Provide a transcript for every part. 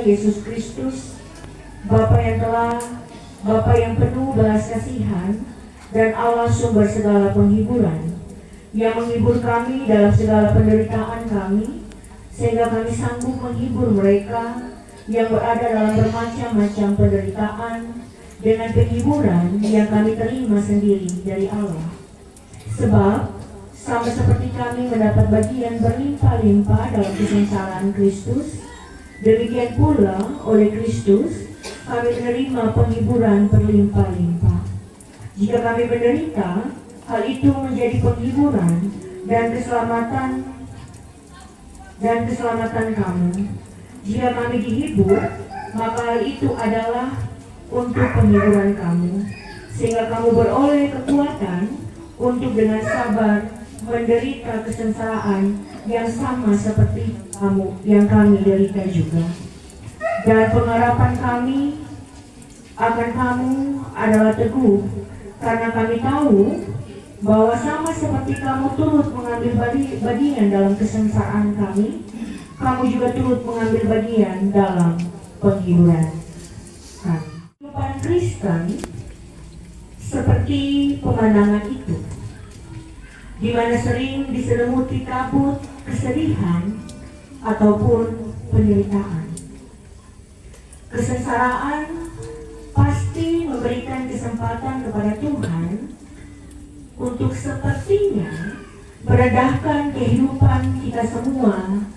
kita Yesus Kristus, Bapa yang penuh belas kasihan dan Allah sumber segala penghiburan, yang menghibur kami dalam segala penderitaan kami, sehingga kami sanggup menghibur mereka yang berada dalam bermacam-macam penderitaan dengan penghiburan yang kami terima sendiri dari Allah. Sebab sama seperti kami mendapat bagian berlimpah-limpah dalam kesengsaraan Kristus, demikian pula oleh Kristus kami menerima penghiburan berlimpah-limpah. Jika kami menderita, hal itu menjadi penghiburan dan keselamatan kamu. Jika kami dihibur, maka hal itu adalah untuk penghiburan kamu, sehingga kamu beroleh kekuatan untuk dengan sabar menderita kesengsaraan yang sama seperti yang kami derita juga. Dan pengharapan kami akan kamu adalah teguh, karena kami tahu bahwa sama seperti kamu turut mengambil bagian dalam kesengsaraan kami, kamu juga turut mengambil bagian dalam penghiburan kami. Kehidupan Kristen seperti pemandangan itu, di mana sering diselimuti kabut kesedihan ataupun penderitaan. Kesengsaraan pasti memberikan kesempatan kepada Tuhan untuk sepertinya meredahkan kehidupan kita semua,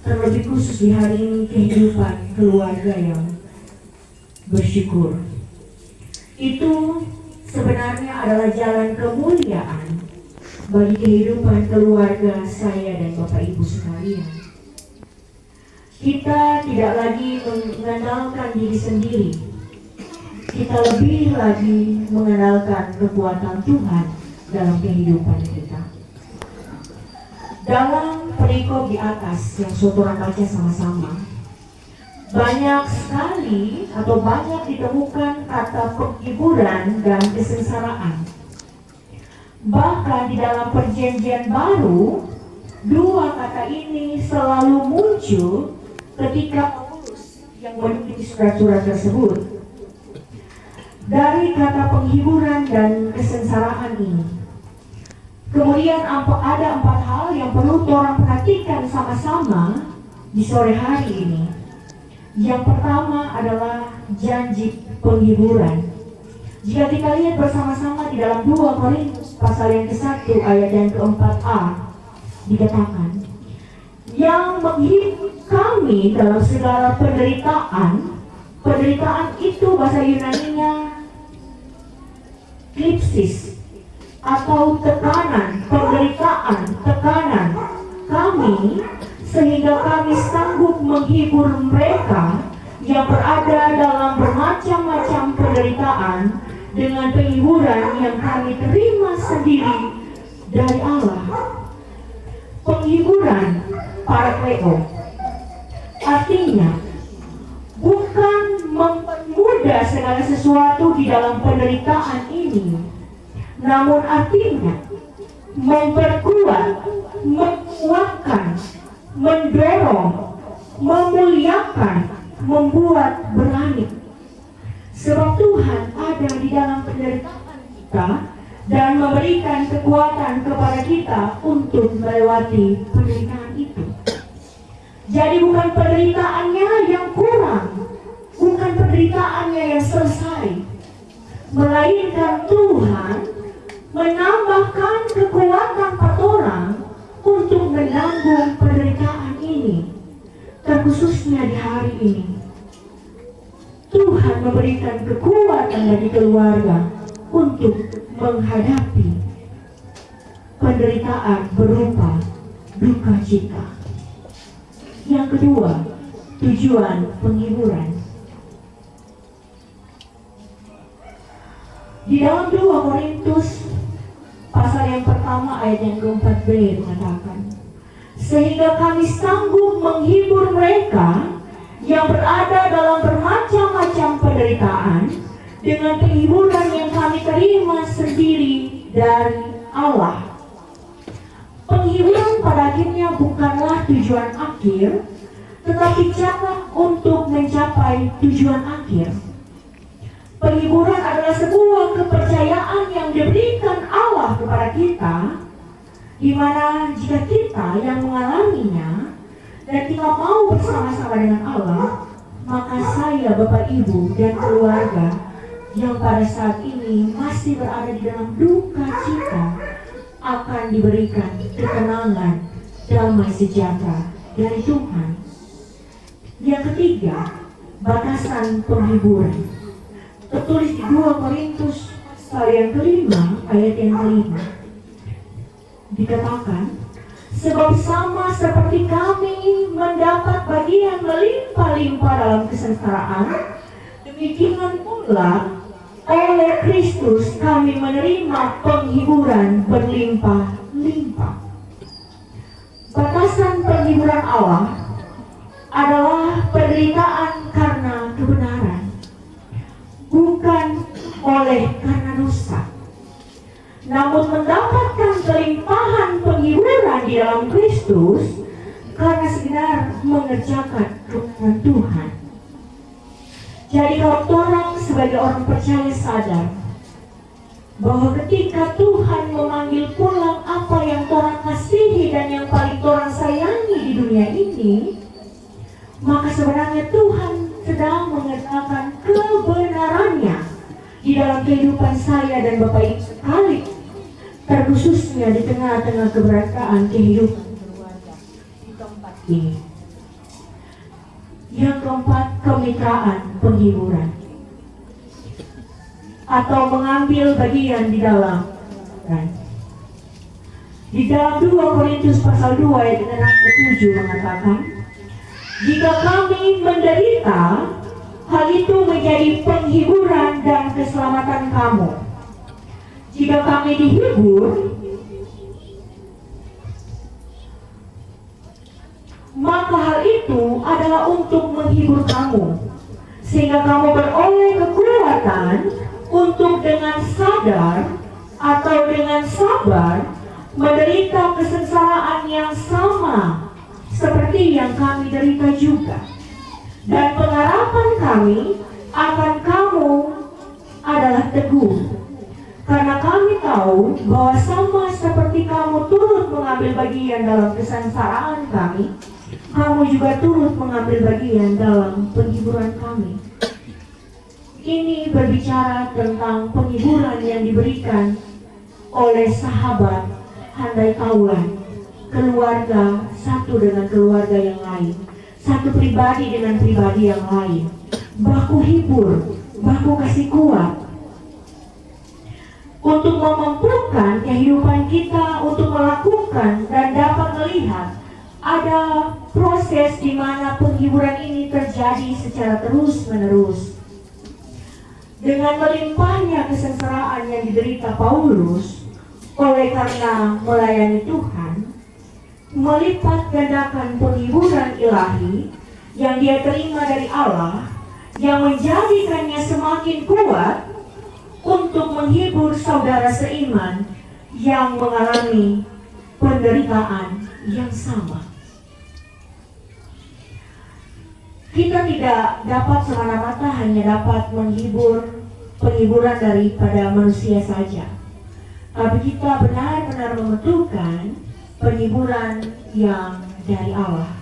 terlebih khusus di hari ini kehidupan keluarga yang bersyukur. Itu sebenarnya adalah jalan kemuliaan bagi kehidupan keluarga saya dan Bapak Ibu sekalian. Kita tidak lagi mengandalkan diri sendiri. Kita lebih lagi mengandalkan kekuatan Tuhan dalam kehidupan kita. Dalam perikop di atas yang saudara baca sama-sama, banyak sekali atau banyak ditemukan kata penghiburan dan kesengsaraan. Bahkan di dalam perjanjian baru, dua kata ini selalu muncul ketika Paulus yang menulis surat-surat tersebut. Dari kata penghiburan dan kesengsaraan ini, kemudian ada 4 hal yang perlu orang perhatikan sama-sama di sore hari ini. Yang pertama adalah janji penghiburan. Jika kita lihat bersama-sama di dalam 2 Korintus pasal yang ke-1 ayat yang ke-4a, dikatakan, yang menghibur kami dalam segala penderitaan. Penderitaan itu bahasa Yunaninya klipsis, atau tekanan, penderitaan, tekanan kami, sehingga kami sanggup menghibur mereka yang berada dalam bermacam-macam penderitaan dengan penghiburan yang kami terima sendiri dari Allah. Penghiburan parakleo artinya bukan mempermudah segala sesuatu di dalam penderitaan ini, namun artinya memperkuat, menguatkan, mendorong, memuliakan, membuat berani. Sebab Tuhan ada di dalam penderitaan kita dan memberikan kekuatan kepada kita untuk melewati penderitaan itu. Jadi bukan penderitaannya yang kurang, bukan penderitaannya yang selesai, melainkan Tuhan menambahkan kekuatan orang untuk menanggung penderitaan ini. Terkhususnya di hari ini, Tuhan memberikan kekuatan bagi keluarga untuk menghadapi penderitaan berupa duka cita. Yang kedua, tujuan penghiburan. Di dalam 2 Korintus pasal yang pertama ayat yang ke-4b mengatakan, sehingga kami sanggup menghibur mereka yang berada dalam bermacam-macam penderitaan dengan penghiburan yang kami terima sendiri dari Allah. Penghiburan pada akhirnya bukanlah tujuan akhir, tetapi jangan untuk mencapai tujuan akhir. Penghiburan adalah sebuah kepercayaan yang diberikan Allah kepada kita, di mana jika kita yang mengalaminya dan kita mau bersama-sama dengan Allah, maka saya, Bapak, Ibu, dan keluarga yang pada saat ini masih berada di dalam duka cita akan diberikan ketenangan, damai sejahtera dari Tuhan. Yang ketiga, batasan penghiburan. Tertulis di 2 Korintus pasal yang kelima, ayat yang kelima. Dikatakan, sebab sama seperti kami mendapat bagian melimpah-limpah dalam kesengsaraan, demikian pula oleh Kristus kami menerima penghiburan berlimpah-limpah. Batasan penghiburan Allah adalah penderitaan karena kebenaran, bukan oleh karena dosa. Namun mendapatkan kelimpahan penghiburan di dalam Kristus karena sekedar mengerjakan kebenaran Tuhan. Jadi kalau orang sebagai orang percaya sadar bahwa ketika Tuhan memanggil pulang apa yang orang kasihi dan yang paling orang sayangi di dunia ini, maka sebenarnya Tuhan sedang mengerjakan kebenarannya di dalam kehidupan saya dan Bapak Ibu sekali, terkhususnya di tengah-tengah keberadaan kehidupan keluarga di tempat ini. Yang keempat, kemitraan penghiburan atau mengambil bagian di dalam. Di dalam 2 Korintus pasal 2 ayat 6-7 mengatakan, jika kami menderita, hal itu menjadi penghiburan dan keselamatan kamu. Jika kami dihibur, maka hal itu adalah untuk menghibur kamu, sehingga kamu beroleh kekuatan untuk dengan sadar atau dengan sabar menderita kesengsaraan yang sama seperti yang kami derita juga. Dan pengharapan kami akan kamu adalah teguh, karena kami tahu bahwa sama seperti kamu turut mengambil bagian dalam kesengsaraan kami, kamu juga turut mengambil bagian dalam penghiburan kami. Ini berbicara tentang penghiburan yang diberikan oleh sahabat handai taulan, keluarga satu dengan keluarga yang lain, satu pribadi dengan pribadi yang lain, baku hibur, baku kasih kuat, untuk memampukan kehidupan kita untuk melakukan dan dapat melihat ada proses di mana penghiburan ini terjadi secara terus-menerus. Dengan melimpahnya kesengsaraan yang diderita Paulus oleh karena melayani Tuhan, melipat gandakan penghiburan ilahi yang dia terima dari Allah, yang menjadikannya semakin kuat untuk menghibur saudara seiman yang mengalami penderitaan yang sama. Kita tidak dapat semata-mata hanya dapat menghibur penghiburan daripada manusia saja, tapi kita benar-benar membutuhkan penghiburan yang dari Allah.